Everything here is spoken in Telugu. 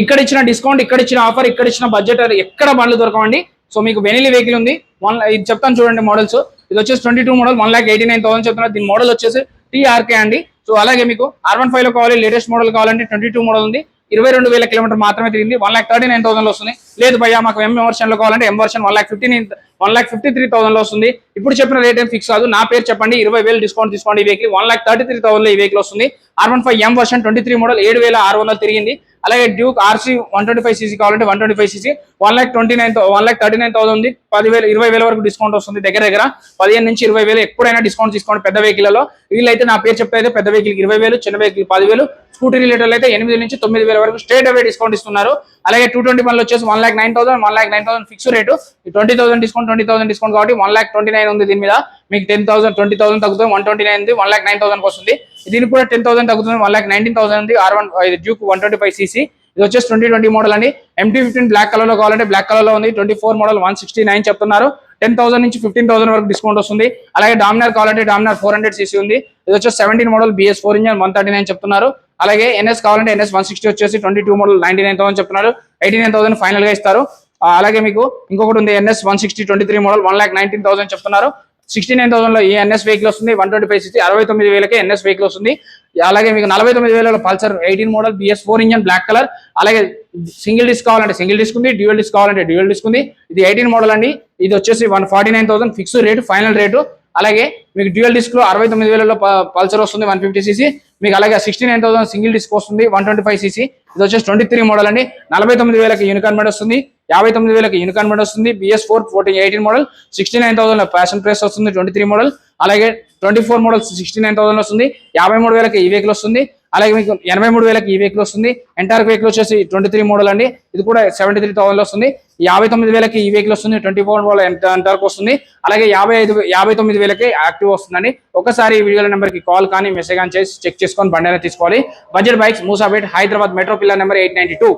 ఇక్కడ ఇచ్చిన డిస్కౌంట్, ఇక్కడ ఇచ్చిన ఆఫర్, ఇక్కడ ఇచ్చిన బడ్జెట్ ఎక్కడ బండ్లు దొరకవండి. సో మీకు వెనిలీ వెహికల్ ఉంది. ఇది చెప్తాను చూడండి మోడల్స్. ఇది వచ్చేసి 22 మోడల్ 1,89,000 చెప్తున్నారు. దీని మోడల్ వచ్చేసి TRK అండి. సో అలాగే మీకు R15 లో కావాలి, లేటెస్ట్ మోడల్ కావాలంటే 22 మోడల్ ఉంది. 22,000 కిలోమీటర్ మాత్రమే తిరిగింది. 1,39,000 లో వస్తుంది. లేదు భయ్యా మాకు M వర్షన్ లో కావాలంటే M వర్షన్ 1,53,000 లో వస్తుంది. ఇప్పుడు చెప్పిన రేట్ ఏం ఫిక్స్ కాదు. నా పేరు చెప్పండి, 20,000 డిస్కౌంట్ తీసుకోండి. ఈ వెహికల్ 1,33,000 లో ఈ వెహికల్ వస్తుంది. R15 M వర్షన్ 23 మోడల్ 7,600 తిరిగింది. అలాగే డ్యూక్ RC 125cc కావాలంటే 125cc 1,39,000 ఉంది. 10,000 20,000 వరకు డిస్కౌంట్ వస్తుంది. దగ్గర 15 నుంచి 20,000 ఎప్పుడైనా డిస్కౌంట్ తీసుకోండి పెద్ద వెహికల్లో. వీళ్ళైతే నా పేరు చెప్తే అయితే పెద్ద వెహికల్ 20,000, చిన్న వెహికల్ 10,000, స్కూటీ రిలేటెడ్ అయితే 8 నుంచి 9,000 వరకు స్ట్రేట్ అవే డిస్కౌంట్ ఇస్తున్నారు. అలాగే 220 వచ్చేసి 1,09,000 ఫిక్స్ రేటు. 20,000 డిస్కౌంట్ కాబట్టి 1,29,000 ఉంది. దీని మీద మీకు 10,000 20,000 తగ్గుతుంది. 129 ఉంది, 1,09,000 వస్తుంది. దీనికి కూడా 10,000 తగ్గుతుంది. 1,19,000 ఉంది. Duke 125cc. ఇది వచ్చేసి 2020 మోడల్ అండి. MT15 బ్లాక్ కలర్ లో కావాలంటే బ్లాక్ కలర్ లో ఉంది. 24 మోడల్ 169 చెప్తున్నారు. 10,000 నుంచి 15,000 వరకు డిస్కౌంట్ వస్తుంది. అలాగే డామినార్ కావాలంటే డామినార్ 400cc ఉంది. ఇది వచ్చేసి 17 మోడల్ BS4 ఇంజన్ 139 చెప్తున్నారు. అలాగే NS కావాలంటే NS 160 వచ్చేసి 22 మోడల్ 99,000 చెప్తున్నారు. 89,000 ఫైనల్ గా ఇస్తారు. అలాగే మీకు ఇంకొకటి ఉంది NS 160 23 మోడల్ 1,19,000 చెప్తున్నారు. 69,000 లో ఈ NS వెహికల్ వస్తుంది. 125cc 69,000కే NS వెహికల్ వస్తుంది. అలాగే మీకు 49,000 Pulsar 18 model BS4 engine black colour. అలాగే సింగిల్ డిస్క్ కావాలంటే సింగిల్ డిస్క్ ఉంది, డ్యూయల్ డిస్క్ కావాలంటే డ్యూయల్ డిస్క్ ఉంది. ఇది 18 మోడల్ అండి. ఇది వచ్చేసి 149,000 ఫిక్స్ రేటు, ఫైనల్ రేటు. అలాగే మీకు డ్యూయల్ డిస్క్ లో 69,000 పల్సర్ వస్తుంది 150cc. మీకు అలాగే 69,000 సింగిల్ డిస్క్ వస్తుంది 125cc. ఇది వచ్చేసి 23 మోడల్ అండి. 49,000కి యూనికార్న్ బండి వస్తుంది. 59,000కి యూనికార్న్ బండి వస్తుంది. BS4 18 మోడల్ 69,000 ప్యాషన్ ప్రెస్ వస్తుంది 23 మోడల్. అలాగే 24 మోడల్ 69,000 వస్తుంది. 53,000కి ఈ వెహికల్ వస్తుంది. అలాగే మీకు 83,000కి ఈ వెహికల్ వస్తుంది. ఎంటార్ వెహికల్ వచ్చేసి 23 మోడల్ అండి. ఇది కూడా 73,000 వస్తుంది. 59,000కి ఈ వెహికల్ వస్తుంది. 24 మోడల్ ఎంటార్కి వస్తుంది. అలాగే 59,000కి యాక్టివ్ వస్తుందండి. ఒకసారి ఈ వీడియో నెంబర్ కి కాల్ కానీ మెసేజ్ కానీ చేసి చెక్ చేసుకొని బండి అనేది తీసుకోవాలి. Budget bikes Moosapet Hyderabad metro pillar number 892.